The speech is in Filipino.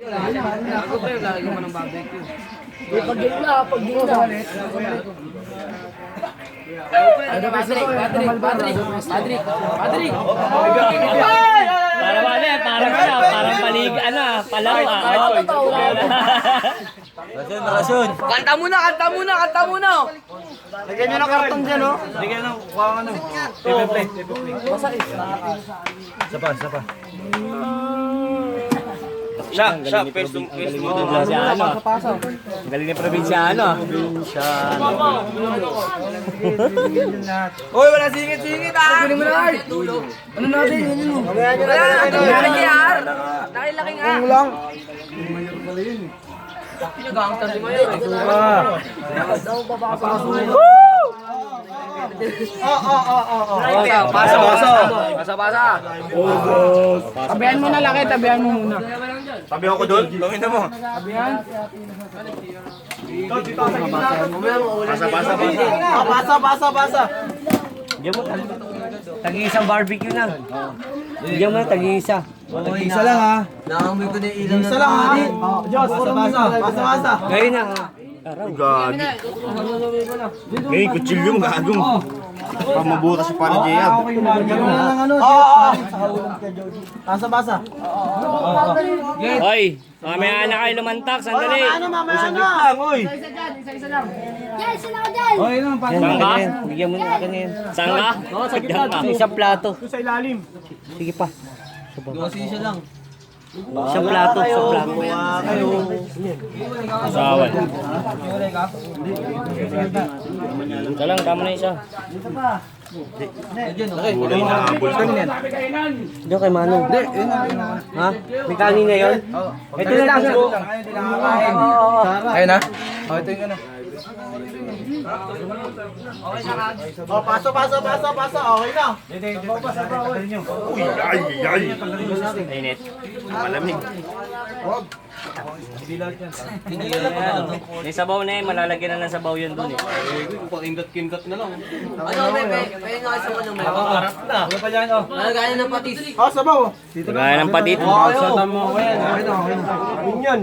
Ako pa yung lalagyan mo ng barbecue. Pag di na. Patrick! Parang palig, palaro Rason. Kanta muna! Lagyan nyo ng karton dyan, oh. Lagyan ng kuha ano. Play. Isa pa. Siya, pwesto mo doon. Galing ng probinsyano. Hoy, wala singit ah! Ano natin? Nangyayar! Nakilaki nga! Kung lang! Pinag-aangtan si Mayor. Basa. Tabihan mo na laki, tabihan mo muna. Sabi ako doon, gawin na mo. Tabihan. Basa. Diyan mo, tag-iisang barbecue na. Diyan mo, tag-iisa. Isa lang ha. Nakamoy ko na ilang. Isa lang ha. Diyos, basa. Ngayon na. Gagi. Ngayon, kutsilyo mo gagong. Pamabutas sa para Jayab. Basa. Hoy, mamaya na kayo lumantak, sandali. Mamaya na. Isa lang. Yan, sila ka dyan! Sangka? Bigyan mo na akin yan. Sangka? Oo, sa gitna. Isang plato. Sa ilalim. Sige pa. Isa lang. Isang plato. Asawan. Ito lang, tama na isa. Kulay na abol ka niyan. Diyan kay Manong. Ha? May kanin na yun? Ito na lang. Ayun na. Ito yung ano. Paso. Okay na. Uy, ay. Init. Malamig. May sabaw na yun, malalagyan na ng sabaw yun dun eh. Pakindat na lang. Ano, pwede nga sa ano, may Harap na. Ano pa dyan, oh? Nalagayan ng patis. Sabaw. Gaya ng patit. Okay na. Yun.